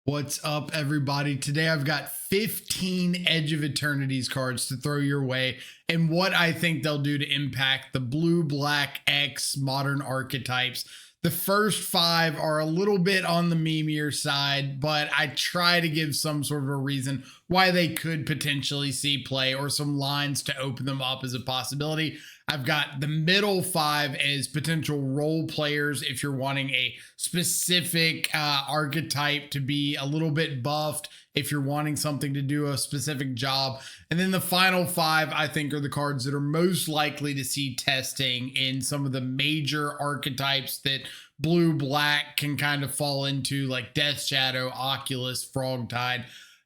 What's up, everybody? Today I've got 15 Edge of Eternities cards to throw your way and what I think they'll do to impact the blue, black, X modern archetypes. The first 5 are a little bit on the memeier side, but I try to give some sort of a reason why they could potentially see play or some lines to open them up as a possibility. I've got the middle 5 as potential role players if you're wanting a specific archetype to be a little bit buffed, if you're wanting something to do a specific job. And then the final 5, I think, are the cards that are most likely to see testing in some of the major archetypes that blue black can kind of fall into, like Death Shadow, Oculus, Frogtide,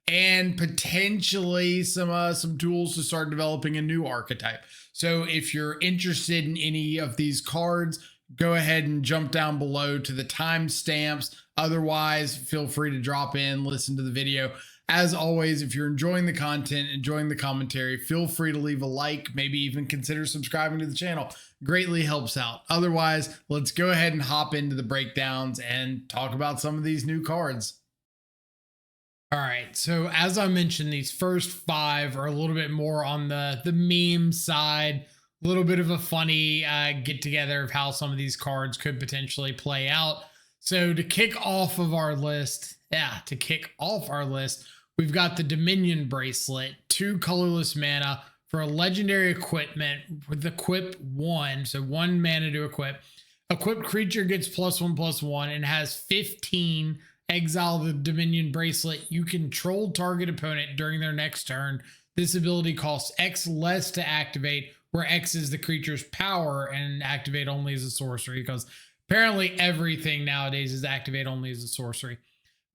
and potentially some tools to start developing a new archetype. So if you're interested in any of these cards, go ahead and jump down below to the timestamps. Otherwise, feel free to drop in, listen to the video. As always, if you're enjoying the content, enjoying the commentary, feel free to leave a like, maybe even consider subscribing to the channel. Greatly helps out. Otherwise, let's go ahead and hop into the breakdowns and talk about some of these new cards. All right, so as I mentioned, these first 5 are a little bit more on the meme side, a little bit of a funny get together of how some of these cards could potentially play out. So to kick off our list, we've got the Dominion Bracelet, 2 colorless mana for a legendary equipment with equip 1, so 1 mana to equip. Equipped creature gets +1/+1 and has 15. Exile the Dominion Bracelet. You control target opponent during their next turn. This ability costs X less to activate, where X is the creature's power, and activate only as a sorcery, because apparently everything nowadays is activate only as a sorcery.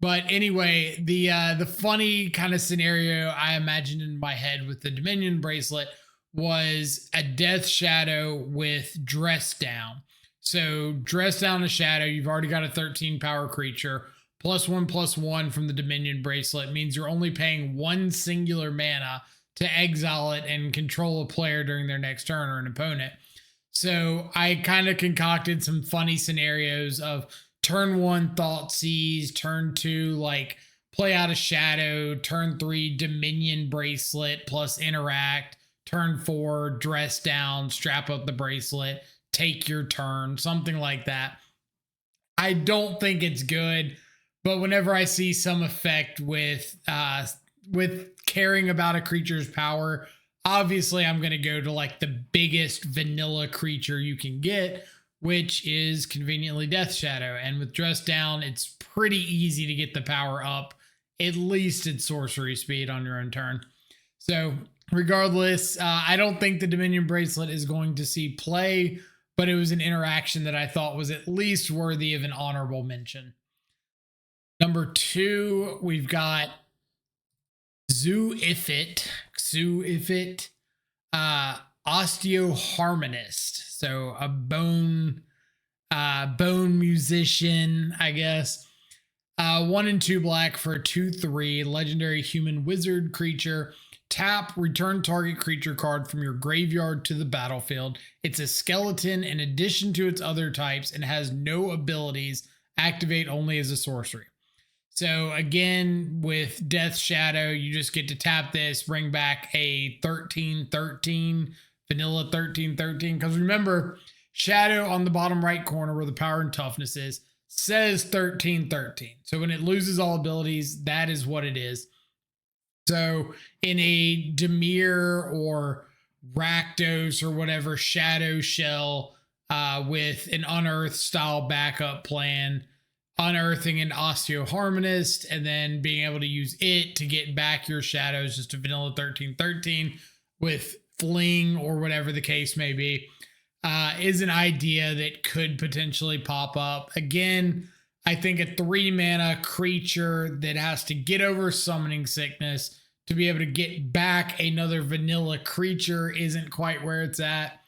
But anyway, the funny kind of scenario I imagined in my head with the Dominion Bracelet was a Death Shadow with Dress Down. So Dress Down a Shadow, you've already got a 13 power creature. +1/+1 from the Dominion Bracelet means you're only paying 1 singular mana to exile it and control a player during their next turn or an opponent. So I kind of concocted some funny scenarios of turn 1 Thoughtseize, turn 2 like play out a Shadow, turn 3 Dominion Bracelet plus interact, turn 4 Dress Down, strap up the bracelet, take your turn, something like that. I don't think it's good. But whenever I see some effect with caring about a creature's power, obviously I'm going to go to like the biggest vanilla creature you can get, which is conveniently Death Shadow. And with Dress Down, it's pretty easy to get the power up, at least at sorcery speed on your own turn. So regardless, I don't think the Dominion Bracelet is going to see play, but it was an interaction that I thought was at least worthy of an honorable mention. Number 2, we've got Xu-Ifit, Osteoharmonist. So a bone musician, I guess. 1 and 2 black for a 2/3 legendary human wizard creature. Tap, return target creature card from your graveyard to the battlefield. It's a skeleton in addition to its other types and has no abilities. Activate only as a sorcery. So again, with Death Shadow, you just get to tap this, bring back a 13/13, vanilla 13/13. Because remember, Shadow on the bottom right corner where the power and toughness is, says 13/13. So when it loses all abilities, that is what it is. So in a Dimir or Rakdos or whatever Shadow Shell with an Unearth style backup plan, unearthing an Osteoharmonist and then being able to use it to get back your shadows, just a vanilla 13/13 with fling or whatever the case may be, is an idea that could potentially pop up. Again, I think a 3 mana creature that has to get over summoning sickness to be able to get back another vanilla creature isn't quite where it's at,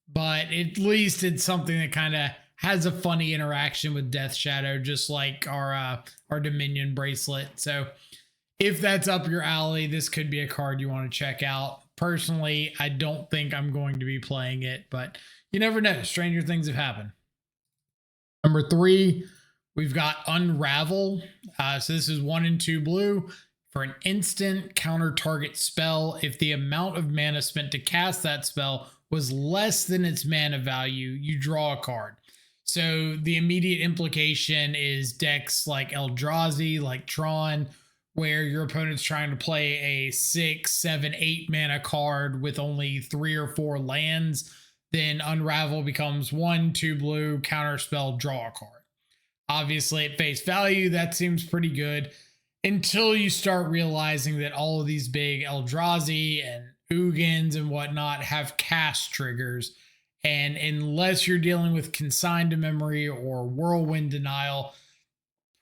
but at least it's something that kind of has a funny interaction with Death Shadow, just like our Dominion Bracelet. So if that's up your alley, this could be a card you want to check out. Personally, I don't think I'm going to be playing it, but you never know. Stranger things have happened. Number 3, We've got Unravel. So this is 1 and 2 blue. For an instant counter target spell, if the amount of mana spent to cast that spell was less than its mana value, you draw a card. So the immediate implication is decks like Eldrazi, like Tron, where your opponent's trying to play a 6, 7, 8 mana card with only 3 or 4 lands. Then Unravel becomes 1, 2 blue, counter spell, draw a card. Obviously, at face value, that seems pretty good until you start realizing that all of these big Eldrazi and Ugins and whatnot have cast triggers. And unless you're dealing with Consigned to Memory or Whirlwind Denial,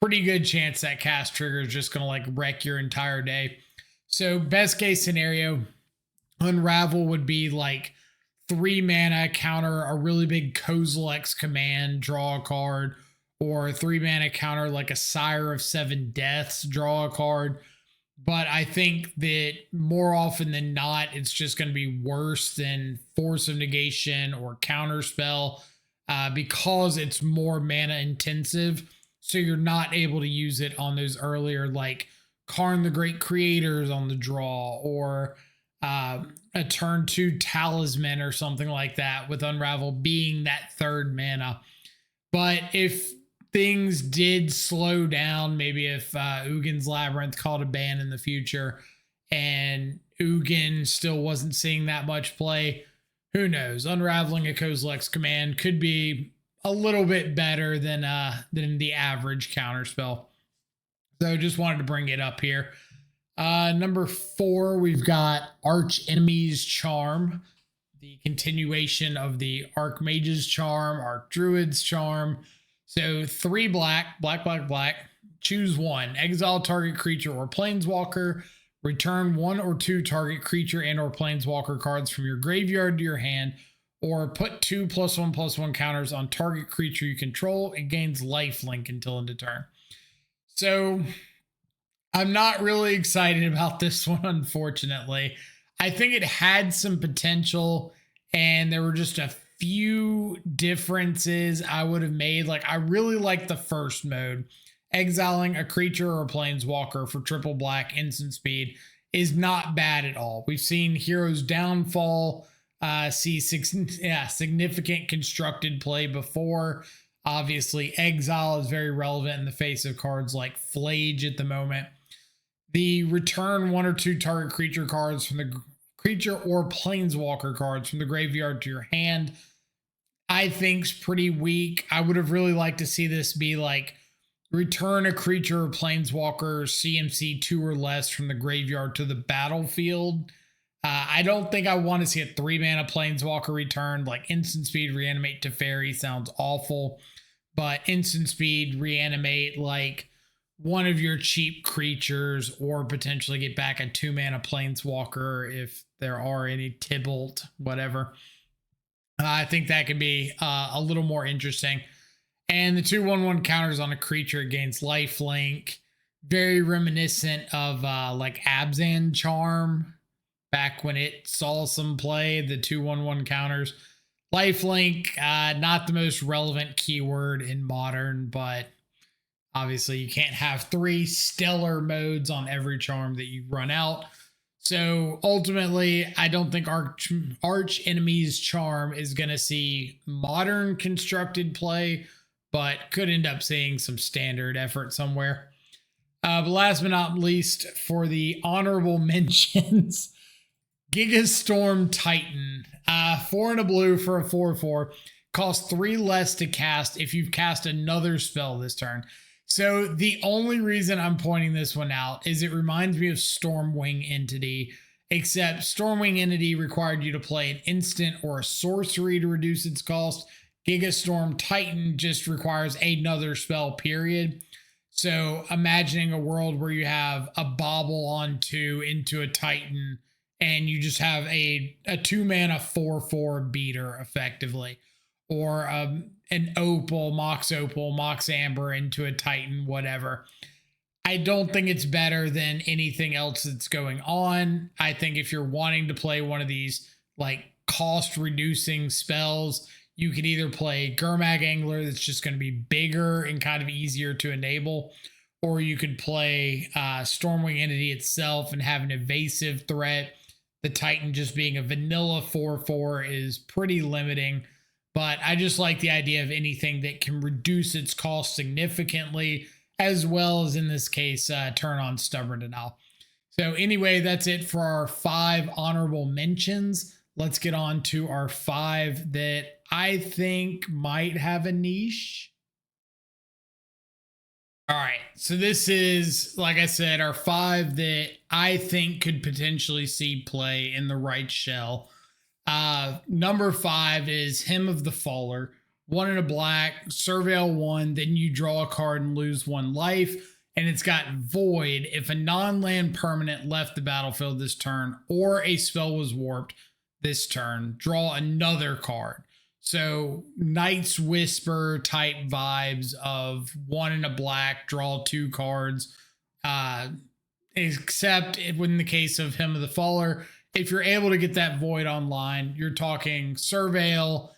pretty good chance that cast trigger is just going to like wreck your entire day. So best case scenario, Unravel would be like 3 mana, counter a really big Kozilek's command, draw a card, or 3 mana counter like a Sire of 7 Deaths, draw a card. But I think that more often than not, it's just going to be worse than Force of Negation or Counterspell because it's more mana intensive. So you're not able to use it on those earlier, like Karn the Great Creators on the draw, or a turn 2 Talisman or something like that, with Unravel being that 3rd mana. But if things did slow down, maybe if Ugin's Labyrinth called a ban in the future and Ugin still wasn't seeing that much play, who knows? Unraveling a Kozilek's command could be a little bit better than the average counterspell. So just wanted to bring it up here. Number 4, we've got Archenemy's Charm, the continuation of the Archmage's Charm, Archdruid's Charm. So 3 black, choose 1. Exile target creature or planeswalker. Return 1 or 2 target creature and or planeswalker cards from your graveyard to your hand, or put 2 +1/+1 counters on target creature you control. It gains lifelink until end of turn. So I'm not really excited about this one, unfortunately. I think it had some potential, and there were just a few differences I would have made. Like, I really like the first mode. Exiling a creature or a planeswalker for triple black instant speed is not bad at all. We've seen Heroes Downfall see significant constructed play before. Obviously, exile is very relevant in the face of cards like Flage at the moment. The return 1 or 2 target creature cards from the creature or planeswalker cards from the graveyard to your hand, I think's pretty weak. I would have really liked to see this be like return a creature or planeswalker CMC 2 or less from the graveyard to the battlefield. I don't think I want to see a 3 mana planeswalker returned. Like instant speed reanimate Teferi sounds awful, but instant speed reanimate like one of your cheap creatures, or potentially get back a 2 mana planeswalker if there are any, Tybalt, whatever. I think that could be a little more interesting. And the 2/1/1 counters on a creature gains lifelink, very reminiscent of like Abzan Charm back when it saw some play. The 2/1/1 counters, lifelink, not the most relevant keyword in Modern, but obviously you can't have 3 stellar modes on every charm that you run out. So ultimately, I don't think Archenemy's Charm is going to see modern constructed play, but could end up seeing some standard effort somewhere. But last but not least, for the honorable mentions, Gigastorm Titan, 4 and a blue for a 4/4, costs 3 less to cast if you've cast another spell this turn. So the only reason I'm pointing this one out is it reminds me of Stormwing Entity, except Stormwing Entity required you to play an instant or a sorcery to reduce its cost. Gigastorm Titan just requires another spell, period. So imagining a world where you have a Bobble on 2 into a Titan, and you just have a 2 mana 4/4 beater effectively, or an Opal, Mox Amber into a Titan, whatever. I don't think it's better than anything else that's going on. I think if you're wanting to play one of these like cost reducing spells, You could either play Gurmag Angler, that's just going to be bigger and kind of easier to enable, or you could play Stormwing Entity itself and have an evasive threat. The Titan just being a vanilla 4/4 is pretty limiting, but I just like the idea of anything that can reduce its cost significantly, as well as in this case, turn on Stubborn Denial. So anyway, that's it for our 5 honorable mentions. Let's get on to our 5 that I think might have a niche. All right, so this is, like I said, our 5 that I think could potentially see play in the right shell. Number 5 is Hymn of the Faller. 1 in a black, Surveil 1, then you draw a card and lose 1 life. And it's got Void if a non-land permanent left the battlefield this turn or a spell was warped this turn. Draw another card. So Night's Whisper type vibes of 1 in a black, draw 2 cards. Except in the case of Hymn of the Faller, if you're able to get that Void online, you're talking Surveil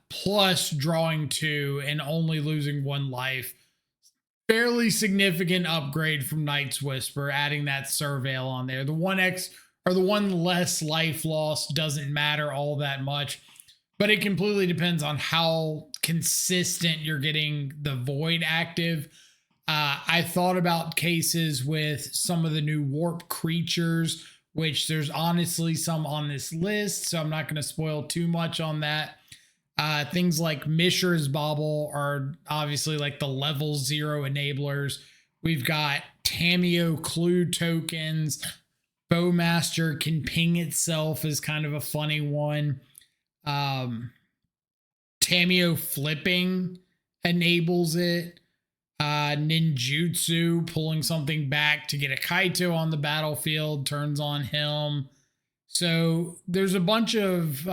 plus drawing 2 and only losing 1 life. Fairly significant upgrade from Night's Whisper, adding that Surveil on there. The 1x or the 1 less life loss doesn't matter all that much, but it completely depends on how consistent you're getting the Void active. I thought about cases with some of the new warp creatures, which there's honestly some on this list, so I'm not going to spoil too much on that. Things like Mishra's Bauble are obviously like the level 0 enablers. We've got Tamiyo Clue tokens. Bowmaster can ping itself is kind of a funny one. Tamiyo flipping enables it. Ninjutsu pulling something back to get a Kaito on the battlefield turns on him. So there's a bunch of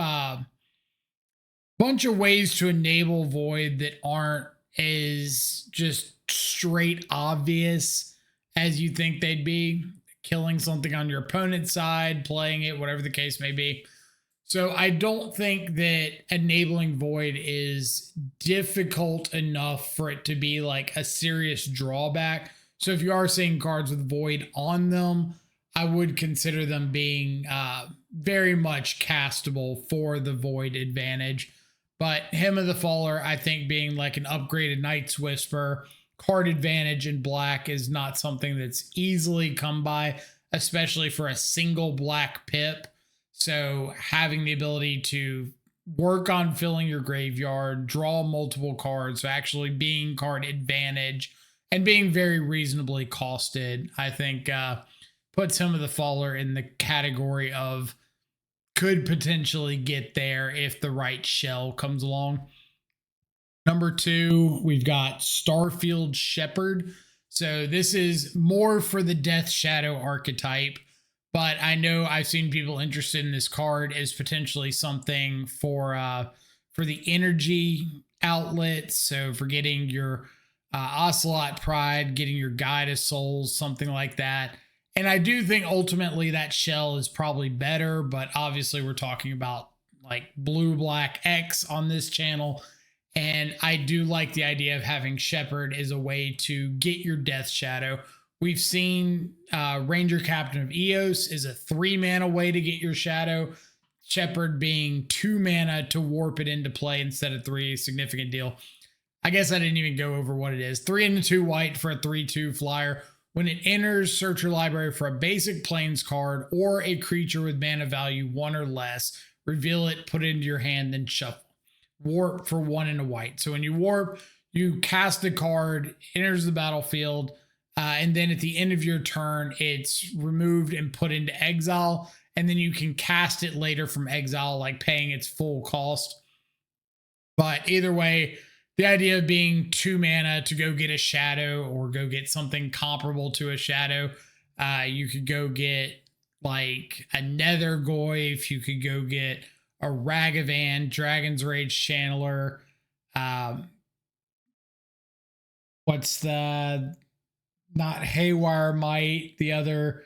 ways to enable Void that aren't as just straight obvious as you think they'd be. Killing something on your opponent's side, playing it, whatever the case may be. So I don't think that enabling Void is difficult enough for it to be like a serious drawback. So if you are seeing cards with Void on them, I would consider them being very much castable for the Void advantage. But Hymn of the Faller, I think being like an upgraded Night's Whisper, card advantage in black is not something that's easily come by, especially for a single black pip. So having the ability to work on filling your graveyard, draw multiple cards, so actually being card advantage and being very reasonably costed, I think puts Hymn of the Faller in the category of could potentially get there if the right shell comes along. Number 2, we've got Starfield Shepherd. So this is more for the Death Shadow archetype, but I know I've seen people interested in this card as potentially something for the energy outlets. So for getting your Ocelot Pride, getting your Guide of Souls, something like that. And I do think ultimately that shell is probably better, but obviously we're talking about like blue-black X on this channel. And I do like the idea of having Shepherd as a way to get your Death Shadow. We've seen Ranger Captain of Eos is a 3-mana way to get your Shadow. Shepherd being 2 mana to warp it into play instead of 3, significant deal. I guess I didn't even go over what it is. 3 and 2 white for a 3/2 flyer. When it enters, search your library for a basic Plains card or a creature with mana value 1 or less. Reveal it, put it into your hand, then shuffle. Warp for 1 and a white. So when you warp, you cast the card, enters the battlefield, and then at the end of your turn, it's removed and put into exile, and then you can cast it later from exile, like paying its full cost. But either way, the idea of being 2 mana to go get a shadow or go get something comparable to a shadow, you could go get like a Nethergoyf, you could go get a Ragavan, Dragon's Rage Channeler. What's the, not Haywire Might, the other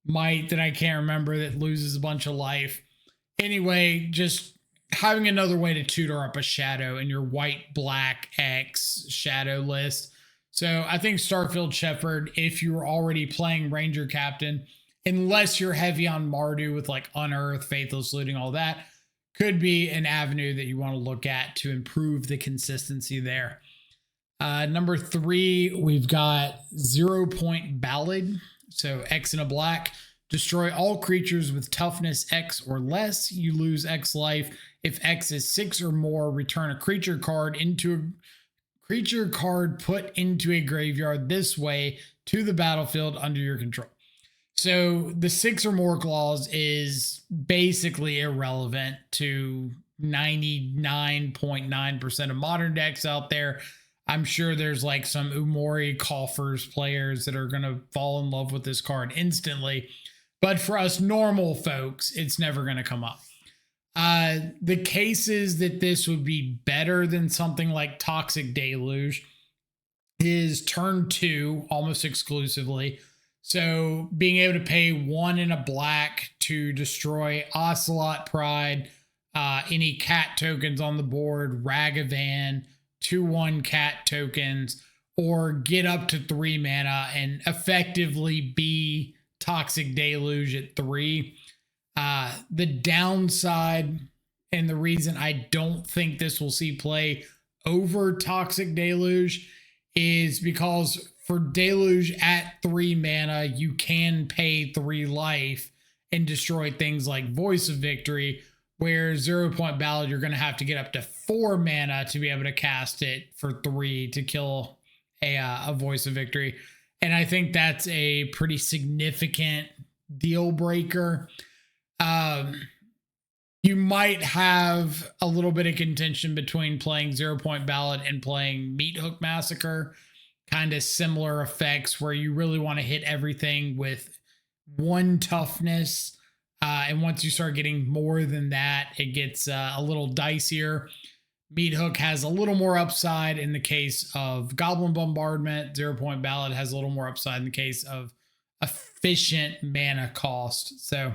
Might that I can't remember that loses a bunch of life. Anyway, just having another way to tutor up a shadow in your white, black, X shadow list. So I think Starfield Shepherd, if you were already playing Ranger Captain, unless you're heavy on Mardu with like Unearth, Faithless Looting, all that, could be an avenue that you want to look at to improve the consistency there. Number 3, we've got 0 Point Ballad. So X and a black. Destroy all creatures with toughness X or less. You lose X life. If X is 6 or more, return a creature card put into a graveyard this way to the battlefield under your control. So the 6 or more clause is basically irrelevant to 99.9% of modern decks out there. I'm sure there's like some Umori Coffers players that are going to fall in love with this card instantly. But for us normal folks, it's never going to come up. The cases that this would be better than something like Toxic Deluge is turn 2 almost exclusively. So being able to pay 1 and a black to destroy Ocelot Pride, any cat tokens on the board, Ragavan, 2/1 cat tokens, or get up to 3 mana and effectively be Toxic Deluge at 3. The downside and the reason I don't think this will see play over Toxic Deluge is because for Deluge at 3 mana, you can pay 3 life and destroy things like Voice of Victory, where 0 Point Ballad, you're going to have to get up to 4 mana to be able to cast it for 3 to kill a Voice of Victory. And I think that's a pretty significant deal breaker. You might have a little bit of contention between playing 0 Point Ballad and playing Meat Hook Massacre. Kind of similar effects where you really want to hit everything with 1 toughness. And once you start getting more than that, it gets a little dicier. Meat Hook has a little more upside in the case of Goblin Bombardment. 0 Point Ballad has a little more upside in the case of efficient mana cost. So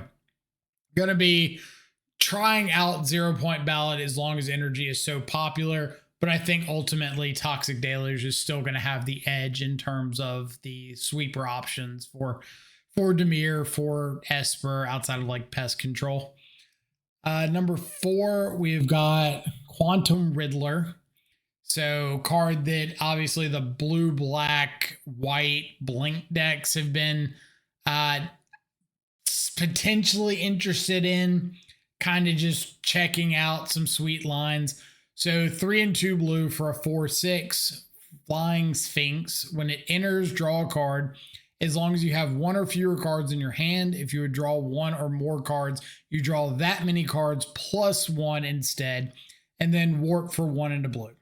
going to be trying out 0 Point Ballad as long as energy is so popular. But I think ultimately Toxic Deluge is still going to have the edge in terms of the sweeper options for Dimir, for Esper, outside of like pest control. Number 4, we've got Quantum Riddler. So card that obviously the blue, black, white blink decks have been potentially interested in, kind of just checking out some sweet lines. So 3 and 2 blue for a 4/6 Flying Sphinx. When it enters, draw a card. As long as you have 1 or fewer cards in your hand, if you would draw 1 or more cards, you draw that many cards plus 1 instead, and then warp for 1 into blue.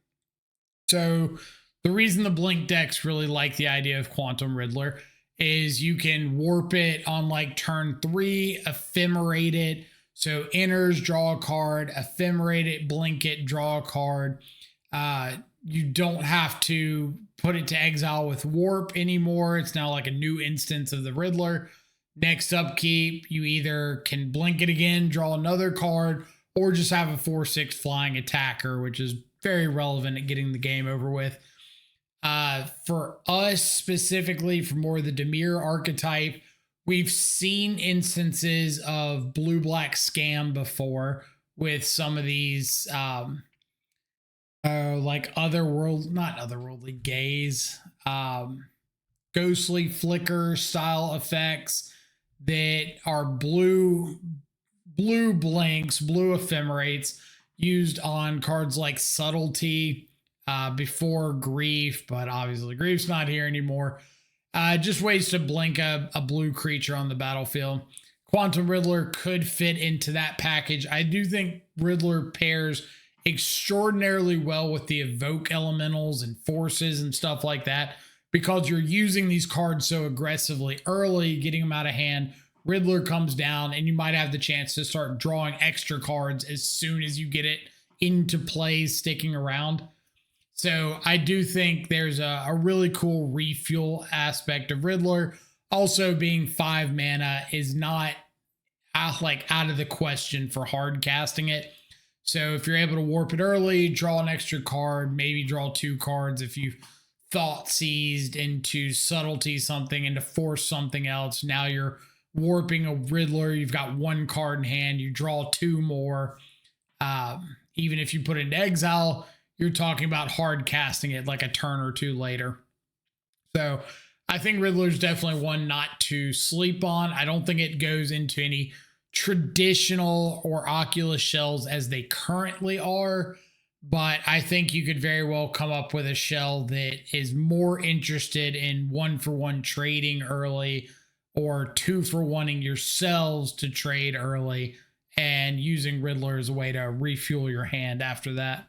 So the reason the blink decks really like the idea of Quantum Riddler is you can warp it on like turn 3, ephemerate it. So enters, draw a card, ephemerate it, blink it, draw a card. You don't have to put it to exile with warp anymore. It's now like a new instance of the Riddler. Next upkeep, you either can blink it again, draw another card, or just have a 4/6 flying attacker, which is very relevant at getting the game over with. For us specifically, for more of the Dimir archetype, we've seen instances of blue-black scam before with some of these like not otherworldly gaze, ghostly flicker style effects that are blue blinks, blue ephemerates used on cards like Subtlety, before Grief, but obviously Grief's not here anymore. Just ways to blink a blue creature on the battlefield. Quantum Riddler could fit into that package. I do think Riddler pairs extraordinarily well with the evoke elementals and forces and stuff like that, because you're using these cards so aggressively early, getting them out of hand. Riddler comes down and you might have the chance to start drawing extra cards as soon as you get it into play, sticking around. So I do think there's a really cool refuel aspect of Riddler. Also being 5 mana is not out of the question for hard casting it. So if you're able to warp it early, draw an extra card, maybe draw 2 cards if you thought seized into subtlety something, into force something else. Now you're warping a Riddler, you've got 1 card in hand, you draw 2 more. Even if you put it into exile, you're talking about hard casting it like a turn or 2 later. So I think Riddler's definitely one not to sleep on. I don't think it goes into any traditional or Oculus shells as they currently are, but I think you could very well come up with a shell that is more interested in 1-for-1 trading early, or 2-for-1ing yourselves to trade early and using Riddler as a way to refuel your hand after that.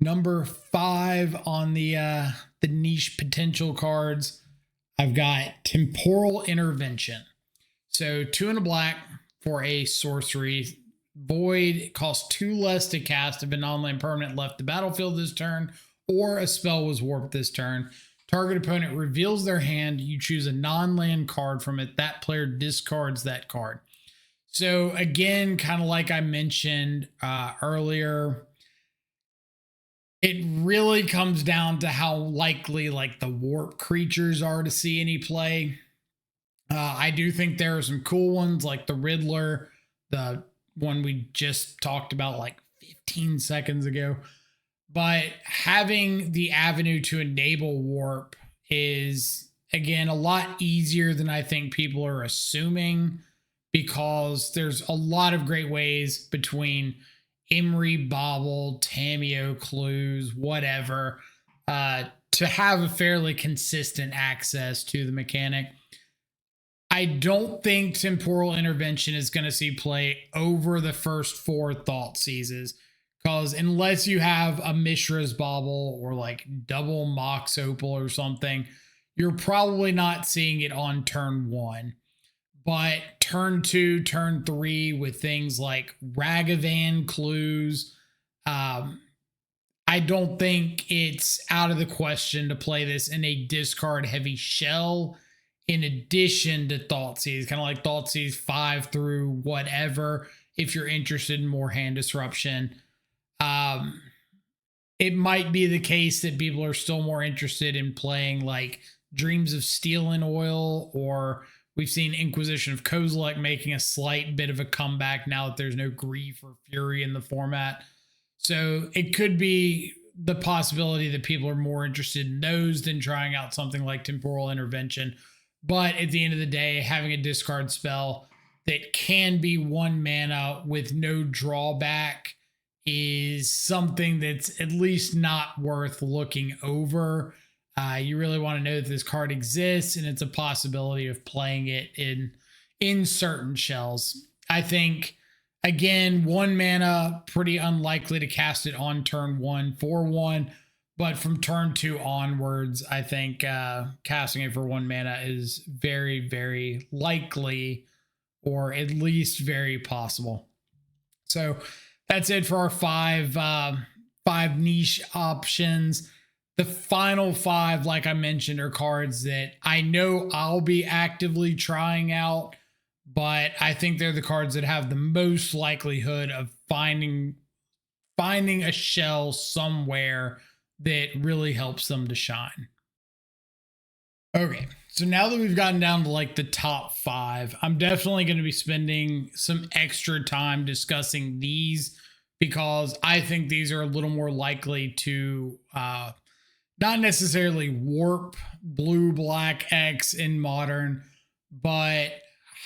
Number 5 on the niche potential cards, I've got Temporal Intervention. So 2 and a black for a sorcery. Void costs 2 less to cast if a non-land permanent left the battlefield this turn, or a spell was warped this turn. Target opponent reveals their hand. You choose a non-land card from it. That player discards that card. So again, kind of like I mentioned earlier, it really comes down to how likely like the warp creatures are to see any play. I do think there are some cool ones like the Riddler, the one we just talked about like 15 seconds ago. But having the avenue to enable warp is, again, a lot easier than I think people are assuming, because there's a lot of great ways between Emery, Bobble, Tameo, Clues, whatever, to have a fairly consistent access to the mechanic. I don't think Temporal Intervention is going to see play over the first 4 Thought Seizes, because unless you have a Mishra's Bauble or like double Mox Opal or something, you're probably not seeing it on turn 1. But turn 2, turn 3 with things like Ragavan, Clues, I don't think it's out of the question to play this in a discard heavy shell in addition to Thoughtseize, kind of like Thoughtseize 5 through whatever, if you're interested in more hand disruption. It might be the case that people are still more interested in playing like Dreams of Steel and Oil, or we've seen Inquisition of Kozilek making a slight bit of a comeback now that there's no Grief or Fury in the format. So it could be the possibility that people are more interested in those than trying out something like Temporal Intervention. But at the end of the day, having a discard spell that can be 1 mana with no drawback is something that's at least not worth looking over. You really want to know that this card exists and it's a possibility of playing it in certain shells. I think, again, 1 mana, pretty unlikely to cast it on turn 1 for 1. But from turn 2 onwards, I think casting it for 1 mana is very, very likely, or at least very possible. So that's it for our five niche options. The final 5, like I mentioned, are cards that I know I'll be actively trying out, but I think they're the cards that have the most likelihood of finding a shell somewhere that really helps them to shine. Okay, so now that we've gotten down to like the top 5, I'm definitely going to be spending some extra time discussing these, because I think these are a little more likely to not necessarily warp blue, black, X in Modern, but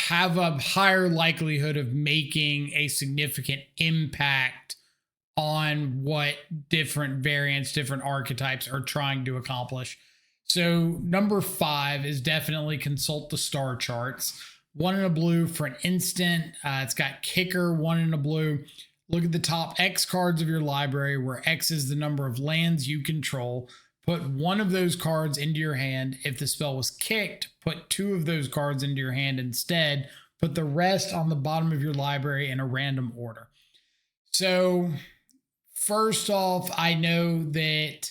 have a higher likelihood of making a significant impact on what different variants, different archetypes are trying to accomplish. So number 5 is definitely Consult the Star Charts. 1 in a blue for an instant. It's got Kicker, 1 in a blue. Look at the top X cards of your library, where X is the number of lands you control. Put 1 of those cards into your hand. If the spell was kicked, put 2 of those cards into your hand instead. Put the rest on the bottom of your library in a random order. So first off, I know that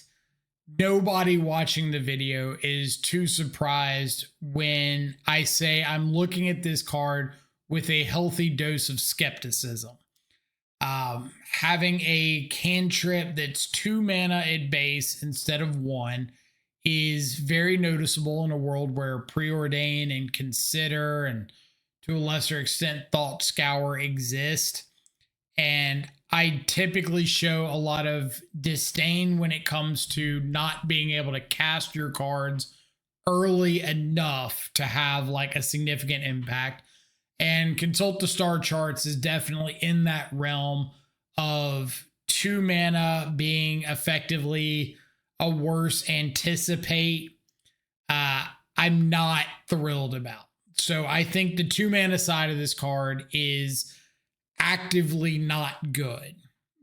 nobody watching the video is too surprised when I say I'm looking at this card with a healthy dose of skepticism. Having a cantrip that's 2 mana at base instead of 1 is very noticeable in a world where Preordain and Consider and to a lesser extent Thought Scour exist. And I typically show a lot of disdain when it comes to not being able to cast your cards early enough to have like a significant impact. And Consult the Star Charts is definitely in that realm of 2 mana being effectively a worse anticipate. I'm not thrilled about. So I think the 2 mana side of this card is actively not good.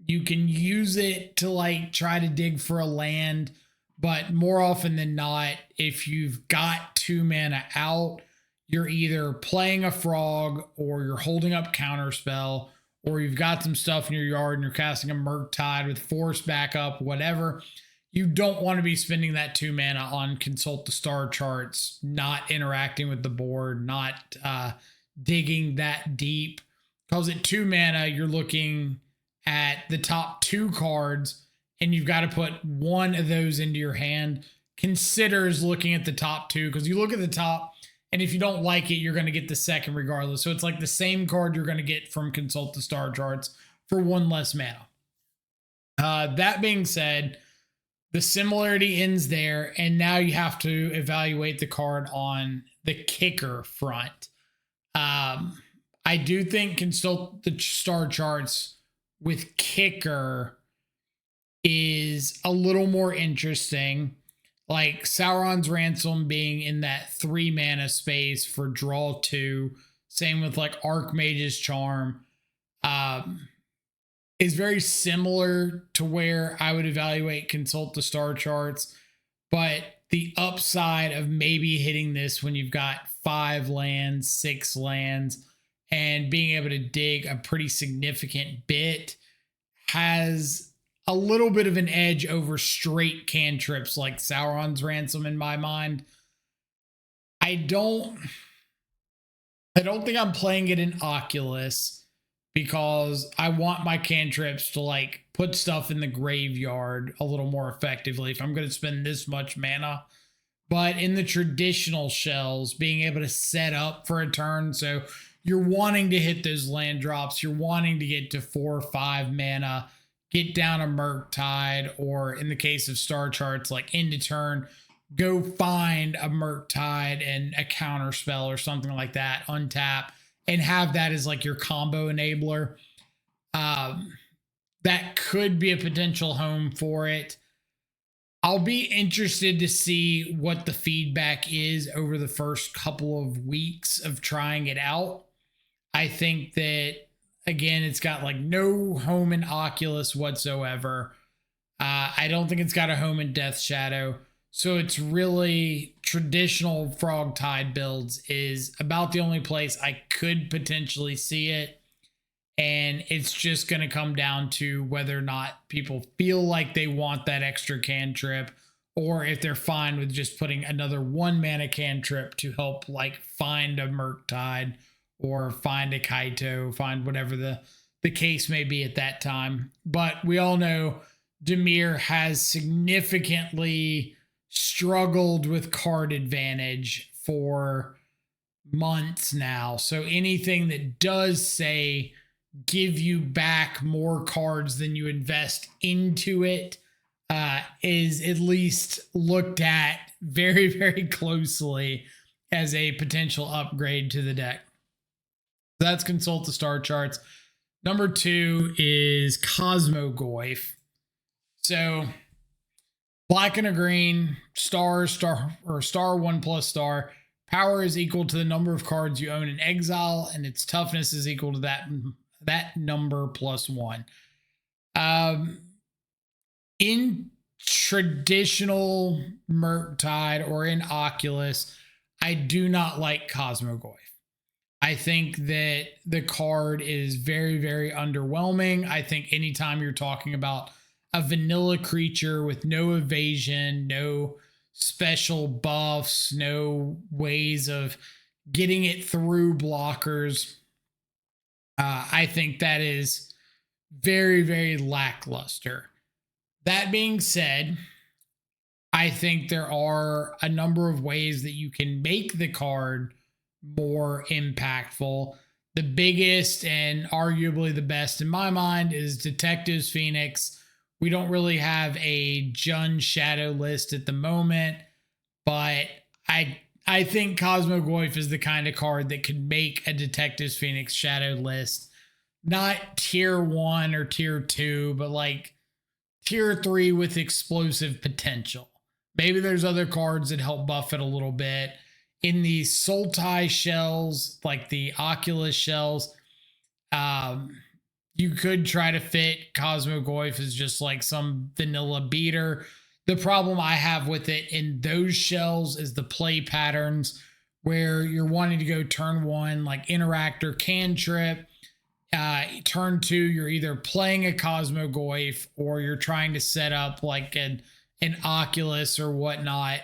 You can use it to like try to dig for a land, but more often than not, if you've got 2 mana out, you're either playing a frog or you're holding up counterspell, or you've got some stuff in your yard and you're casting a Murktide with force backup, whatever. You don't want to be spending that 2 mana on Consult the Star Charts, not interacting with the board, not digging that deep. Because at 2 mana, you're looking at the top 2 cards, and you've got to put one of those into your hand. Considers looking at the top 2, because you look at the top, and if you don't like it, you're going to get the second regardless. So it's like the same card you're going to get from Consult the Star Charts for 1 less mana. That being said, the similarity ends there, and now you have to evaluate the card on the kicker front. I do think Consult the Star Charts with kicker is a little more interesting. Like Sauron's Ransom being in that 3 mana space for draw 2. Same with like Archmage's Charm. Is very similar to where I would evaluate Consult the Star Charts. But the upside of maybe hitting this when you've got 5 lands, 6 lands, and being able to dig a pretty significant bit has a little bit of an edge over straight cantrips like Sauron's Ransom in my mind. I don't think I'm playing it in Oculus because I want my cantrips to like put stuff in the graveyard a little more effectively if I'm going to spend this much mana. But in the traditional shells, being able to set up for a turn, so you're wanting to hit those land drops, you're wanting to get to 4 or 5 mana, get down a Murktide, or in the case of Star Charts, like end of turn, go find a Murktide and a counter spell or something like that, untap, and have that as like your combo enabler. That could be a potential home for it. I'll be interested to see what the feedback is over the first couple of weeks of trying it out. I think that, again, it's got like no home in Oculus whatsoever. I don't think it's got a home in Death Shadow. So it's really traditional Frog Tide builds is about the only place I could potentially see it. And it's just going to come down to whether or not people feel like they want that extra cantrip, or if they're fine with just putting another 1 mana cantrip to help like find a Murktide or find a Kaito, find whatever the case may be at that time. But we all know Dimir has significantly struggled with card advantage for months now. So anything that does say give you back more cards than you invest into it is at least looked at very, very closely as a potential upgrade to the deck. So that's Consult the Star Charts. Number 2 is Cosmogoyf. So black and a green, star 1+star. Power is equal to the number of cards you own in exile, and its toughness is equal to that number +1. In traditional Murktide or in Oculus, I do not like Cosmogoyf. I think that the card is very, very underwhelming. I think anytime you're talking about a vanilla creature with no evasion, no special buffs, no ways of getting it through blockers, I think that is very, very lackluster. That being said, I think there are a number of ways that you can make the card more impactful. The biggest and arguably the best in my mind is Detectives Phoenix. We don't really have a Jun Shadow list at the moment, but I think Cosmogoyf is the kind of card that could make a Detectives Phoenix Shadow list. Not tier 1 or tier 2, but like tier 3 with explosive potential. Maybe there's other cards that help buff it a little bit. In the Sultai shells, like the Oculus shells, you could try to fit Cosmogoyf as just like some vanilla beater. The problem I have with it in those shells is the play patterns where you're wanting to go turn 1, like Interactor Cantrip. Turn 2, you're either playing a Cosmogoyf or you're trying to set up like an Oculus or whatnot.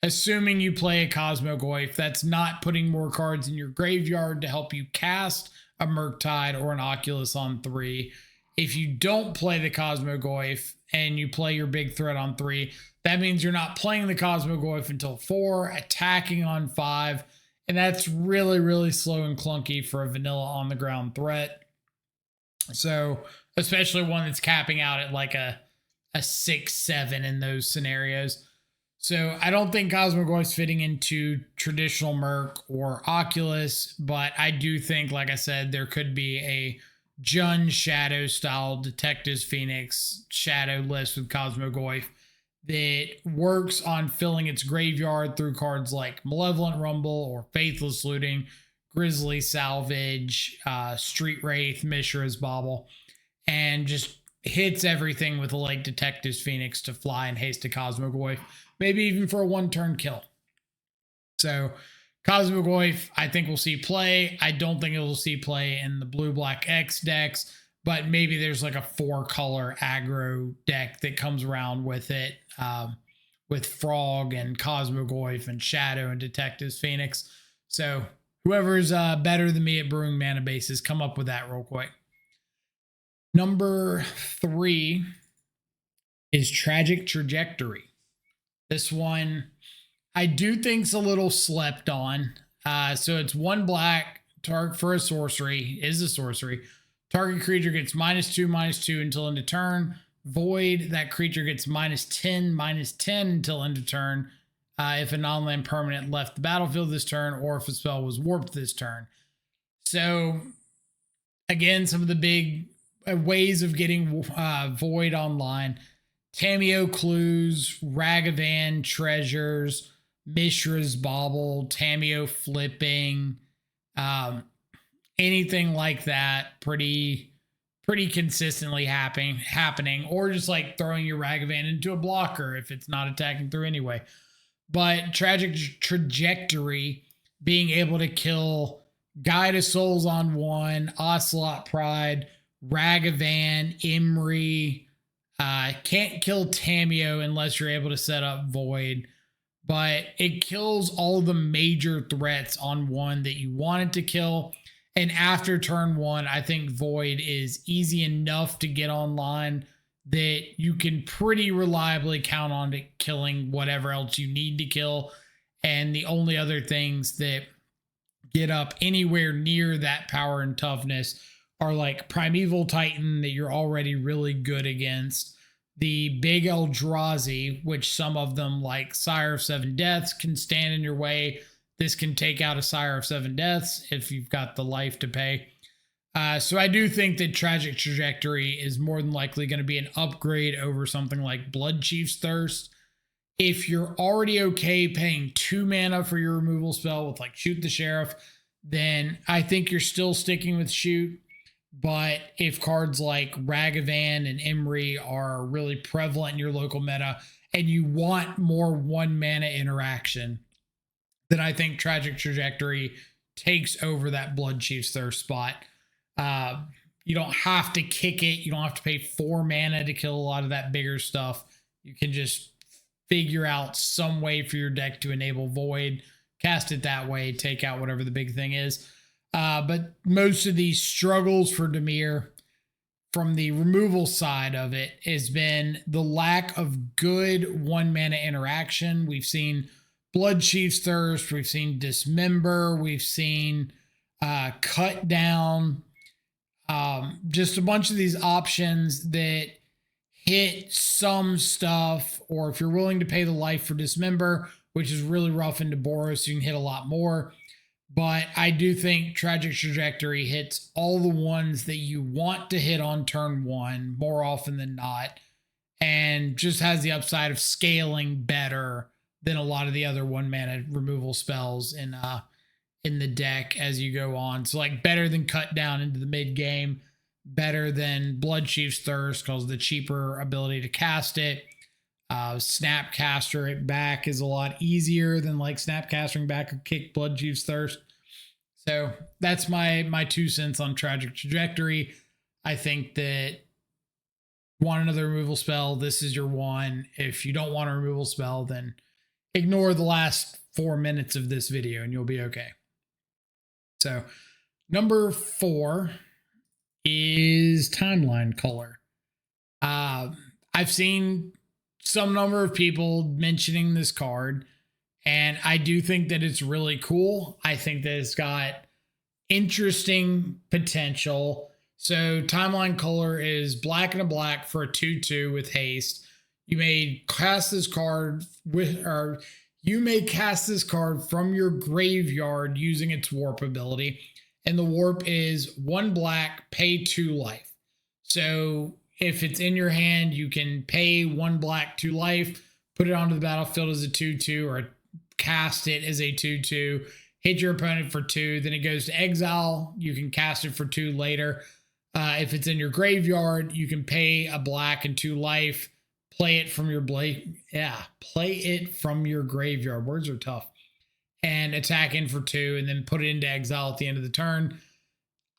Assuming you play a Cosmogoyf, that's not putting more cards in your graveyard to help you cast a Murktide or an Oculus on 3. If you don't play the Cosmogoyf and you play your big threat on 3, that means you're not playing the Cosmogoyf until 4, attacking on 5, and that's really, really slow and clunky for a vanilla on the ground threat. So, especially one that's capping out at like a 6-7 in those scenarios. So I don't think Cosmogoyf's fitting into traditional Merc or Oculus, but I do think, like I said, there could be a Jun Shadow style Detectives Phoenix Shadow list with Cosmogoyf that works on filling its graveyard through cards like Malevolent Rumble or Faithless Looting, Grizzly Salvage, Street Wraith, Mishra's Bauble, and just hits everything with a like Detectives Phoenix to fly and haste to Cosmogoyf, maybe even for a 1-turn kill. So Cosmogoyf, I think we'll see play. I don't think it will see play in the blue-black X decks, but maybe there's like a 4-color aggro deck that comes around with it, with Frog and Cosmogoyf and Shadow and Detectives Phoenix. So whoever's better than me at brewing mana bases, come up with that real quick. Number 3 is Tragic Trajectory. This one I do think's a little slept on. So it's 1 black, target for a sorcery, is a sorcery. Target creature gets -2/-2 until end of turn. Void, that creature gets -10/-10 until end of turn. If a non-land permanent left the battlefield this turn, or if a spell was warped this turn. So again, some of the big ways of getting Void online: Tamiyo Clues, Ragavan Treasures, Mishra's Bauble, Tamiyo Flipping, anything like that, pretty consistently happening, or just like throwing your Ragavan into a blocker if it's not attacking through anyway. But Tragic Trajectory, being able to kill Guide of Souls on 1, Ocelot Pride, Ragavan, Imri, can't kill Tamiyo unless you're able to set up Void, but it kills all the major threats on 1 that you want it to kill. And after turn 1, I think Void is easy enough to get online that you can pretty reliably count on it killing whatever else you need to kill. And the only other things that get up anywhere near that power and toughness are like Primeval Titan that you're already really good against, the big Eldrazi, which some of them like Sire of 7 Deaths can stand in your way. This can take out a Sire of 7 Deaths if you've got the life to pay. So I do think that Tragic Trajectory is more than likely going to be an upgrade over something like Bloodchief's Thirst. If you're already okay paying 2 mana for your removal spell with like Shoot the Sheriff, then I think you're still sticking with Shoot. But if cards like Ragavan and Imri are really prevalent in your local meta and you want more 1 mana interaction, then I think Tragic Trajectory takes over that Bloodchief's Thirst spot. You don't have to kick it. You don't have to pay 4 mana to kill a lot of that bigger stuff. You can just figure out some way for your deck to enable Void, cast it that way, take out whatever the big thing is. But most of these struggles for Dimir, from the removal side of it has been the lack of good 1 mana interaction. We've seen Bloodchief's Thirst, we've seen Dismember, we've seen Cut Down, just a bunch of these options that hit some stuff, or if you're willing to pay the life for Dismember, which is really rough into Boros, you can hit a lot more. But I do think Tragic Trajectory hits all the ones that you want to hit on turn 1 more often than not, and just has the upside of scaling better than a lot of the other 1 mana removal spells in the deck as you go on. So like better than Cut Down into the mid game, better than Bloodchief's Thirst because the cheaper ability to cast it. Snapcaster it back is a lot easier than like Snapcastering back a kick Bloodchief's Thirst. So that's my 2 cents on Tragic Trajectory. I think that want another removal spell, this is your one. If you don't want a removal spell, then ignore the last 4 minutes of this video and you'll be okay. So number 4 is Timeline Culler. I've seen some number of people mentioning this card, and I do think that it's really cool. I think that it's got interesting potential. So Timeline Culler is black and a black for a 2/2 with haste. You may cast this card from your graveyard using its warp ability. And the warp is 1 black, pay 2 life. So if it's in your hand, you can pay 1 black, 2 life, put it onto the battlefield as a 2/2, or cast it as a 2/2, hit your opponent for 2, then it goes to exile. You can cast it for 2 later. If it's in your graveyard, you can pay a black and 2 life, play it from your graveyard. Words are tough. And attack in for 2, and then put it into exile at the end of the turn.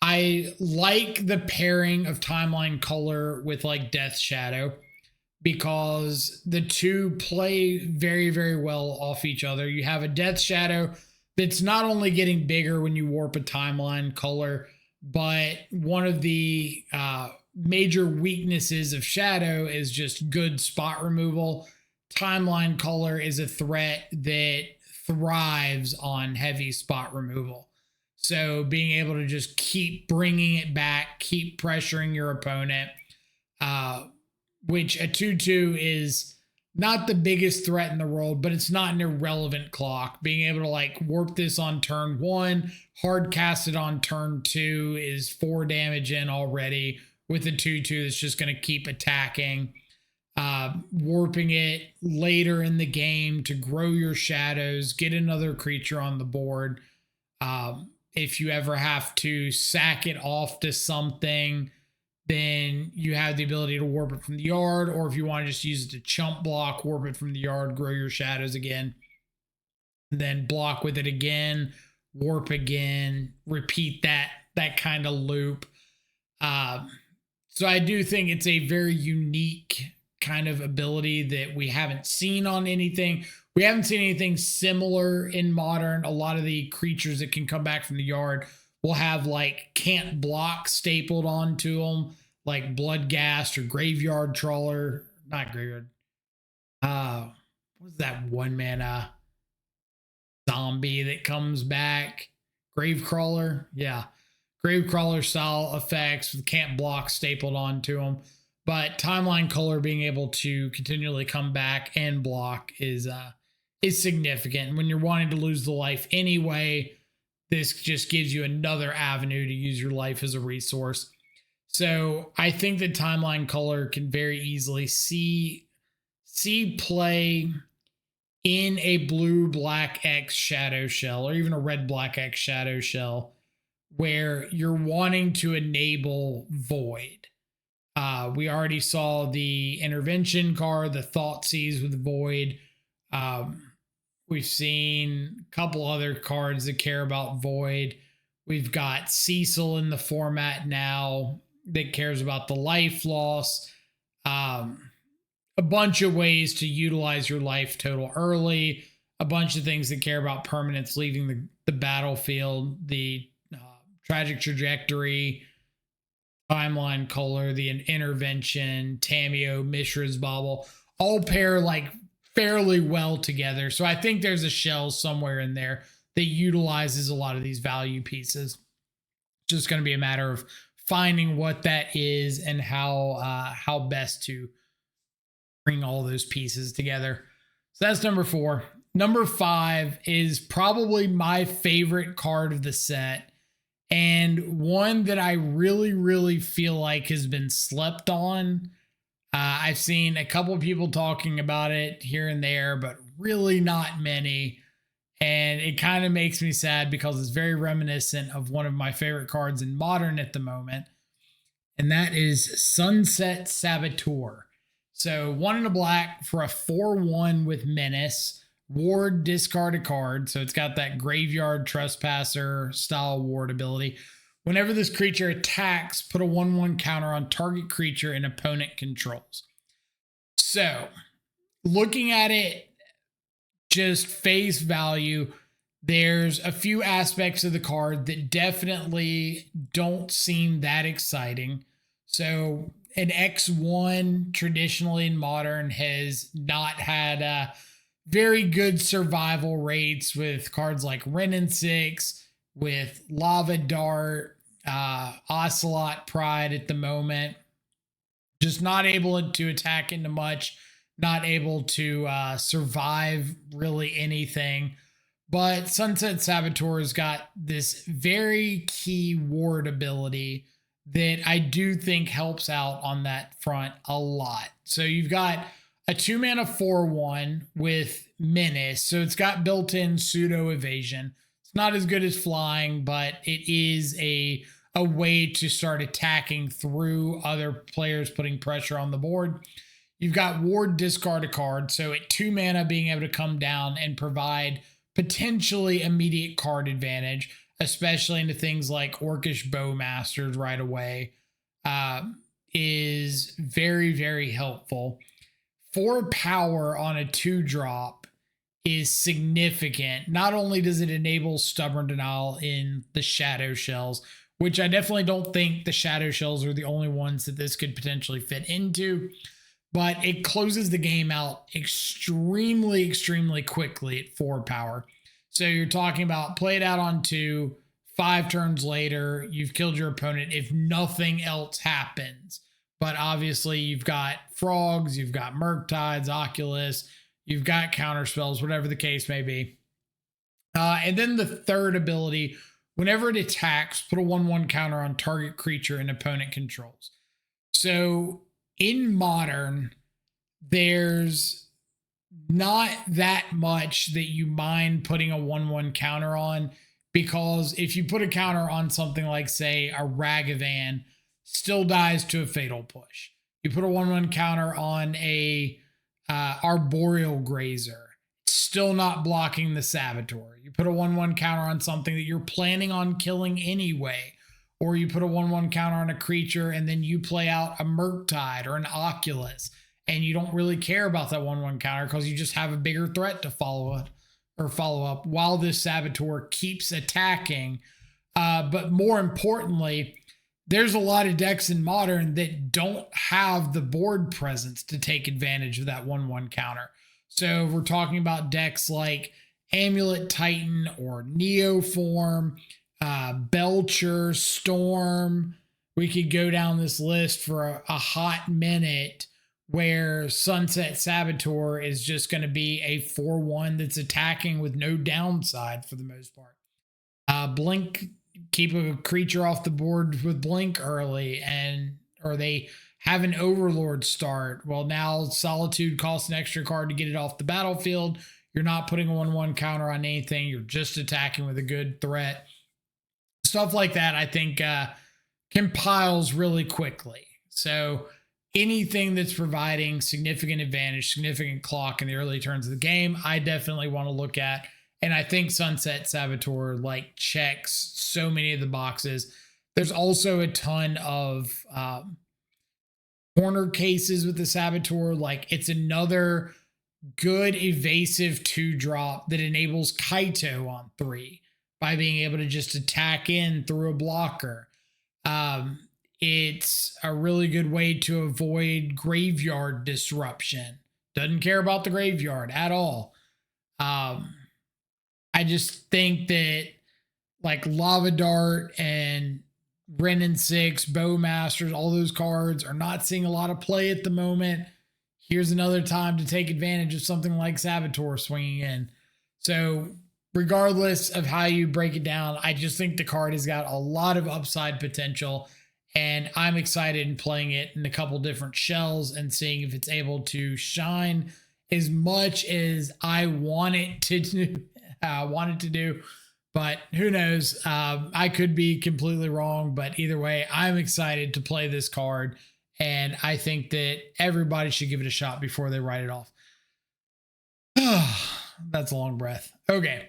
I like the pairing of Timeline Culler with like Death Shadow, because the two play very, very well off each other. You have a Death Shadow that's not only getting bigger when you warp a Timeline Culler, but one of the major weaknesses of Shadow is just good spot removal. Timeline Culler is a threat that thrives on heavy spot removal. So being able to just keep bringing it back, keep pressuring your opponent, which a 2/2 is not the biggest threat in the world, but it's not an irrelevant clock. Being able to like warp this on turn 1, hard cast it on turn 2 is 4 damage in already with a 2/2 that's just going to keep attacking. Warping it later in the game to grow your shadows, get another creature on the board. If you ever have to sack it off to something, then you have the ability to warp it from the yard, or if you want to just use it to chump block, warp it from the yard, grow your shadows again, then block with it again, warp again, repeat that kind of loop. So I do think it's a very unique kind of ability that we haven't seen on anything. We haven't seen anything similar in Modern. A lot of the creatures that can come back from the yard will have like can't block stapled onto them, like Bloodghast or Graveyard Trawler. Not Graveyard. What's that 1 mana zombie that comes back? Gravecrawler? Yeah. Gravecrawler style effects with can't block stapled onto them. But Timeline Culler being able to continually come back and block is significant. When you're wanting to lose the life anyway, this just gives you another avenue to use your life as a resource. So I think that Timeline Culler can very easily see play in a blue-black X Shadow Shell, or even a red-black X Shadow Shell, where you're wanting to enable Void. We already saw the Intervention card, the Thoughtseize with Void. We've seen a couple other cards that care about Void. We've got Cecil in the format now that cares about the life loss. A bunch of ways to utilize your life total early. A bunch of things that care about permanence leaving the battlefield. The Tragic Trajectory. Timeline Culler, the Intervention, Tameo, Mishra's Bauble, all pair like fairly well together. So I think there's a shell somewhere in there that utilizes a lot of these value pieces. Just going to be a matter of finding what that is and how best to bring all those pieces together. So that's number 4. Number 5 is probably my favorite card of the set, and one that I really feel like has been slept on. I've seen a couple of people talking about it here and there, but really not many. And it kind of makes me sad because it's very reminiscent of one of my favorite cards in Modern at the moment. And that is Sunset Saboteur. So 1 and a black for a 4/1 with Menace. Ward, discard a card. So it's got that Graveyard Trespasser style ward ability. Whenever this creature attacks, put a 1/1 counter on target creature an opponent controls. So looking at it just face value, there's a few aspects of the card that definitely don't seem that exciting. So an X1 traditionally in Modern has not had very good survival rates with cards like Wrenn and 6, with Lava Dart, Ocelot Pride at the moment. Just not able to attack into much, not able to survive really anything. But Sunset Saboteur has got this very key ward ability that I do think helps out on that front a lot. So you've got a 2-mana 4/1 with Menace. So it's got built-in pseudo evasion. It's not as good as flying, but it is a way to start attacking through other players putting pressure on the board. You've got Ward, discard a card. So at 2 mana, being able to come down and provide potentially immediate card advantage, especially into things like Orcish Bowmasters right away, is very helpful. 4 power on a 2-drop is significant. Not only does it enable Stubborn Denial in the Shadow Shells, which I definitely don't think the Shadow Shells are the only ones that this could potentially fit into, but it closes the game out extremely quickly at 4 power. So you're talking about play it out on 2, 5 turns later, you've killed your opponent if nothing else happens. But obviously you've got frogs, you've got Murktides, Oculus, you've got counter spells, whatever the case may be. And then the third ability, whenever it attacks, put a 1/1 counter on target creature and opponent controls. So in Modern, there's not that much that you mind putting a 1/1 counter on, because if you put a counter on something like, say, a Ragavan, still dies to a fatal push. You put a 1/1 counter on a Arboreal Grazer, still not blocking the Saboteur. You put a 1/1 counter on something that you're planning on killing anyway, or you put a 1/1 counter on a creature and then you play out a Murktide or an Oculus, and you don't really care about that 1/1 counter because you just have a bigger threat to follow up while this Saboteur keeps attacking. But more importantly, there's a lot of decks in Modern that don't have the board presence to take advantage of that 1/1 counter. So we're talking about decks like Amulet Titan or Neoform, Belcher, Storm. We could go down this list for a hot minute, where Sunset Saboteur is just going to be a 4/1 that's attacking with no downside for the most part. Blink, keep a creature off the board with Blink early, or they have an Overlord start. Well, now Solitude costs an extra card to get it off the battlefield. You're not putting a 1/1 counter on anything. You're just attacking with a good threat. Stuff like that, I think, compiles really quickly. So anything that's providing significant advantage, significant clock in the early turns of the game, I definitely want to look at. And I think Sunset Saboteur checks so many of the boxes. There's also a ton of corner cases with the Saboteur. It's another good evasive 2-drop that enables Kaito on 3 by being able to just attack in through a blocker. it's a really good way to avoid graveyard disruption. Doesn't care about the graveyard at all. I just think that like Lava Dart and Ren and Six, Bowmasters, all those cards are not seeing a lot of play at the moment. Here's another time to take advantage of something like Saboteur swinging in. So regardless of how you break it down, I just think the card has got a lot of upside potential, and I'm excited in playing it in a couple different shells and seeing if it's able to shine as much as I want it to do. But who knows? I could be completely wrong, but either way, I'm excited to play this card, and I think that everybody should give it a shot before they write it off. That's a long breath. Okay,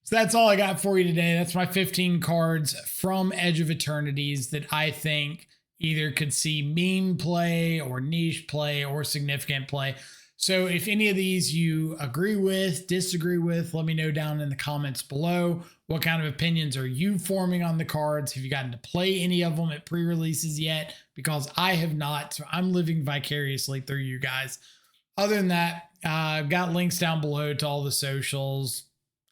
so that's all I got for you today. That's my 15 cards from Edge of Eternities that I think either could see meme play or niche play or significant play. So if any of these you agree with, disagree with, let me know down in the comments below. What kind of opinions are you forming on the cards? Have you gotten to play any of them at pre-releases yet? Because I have not, so I'm living vicariously through you guys. Other than that, I've got links down below to all the socials.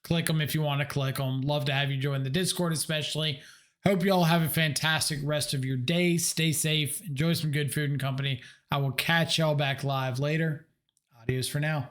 Click them if you want to click them. Love to have you join the Discord especially. Hope you all have a fantastic rest of your day. Stay safe. Enjoy some good food and company. I will catch y'all back live later. Adios for now.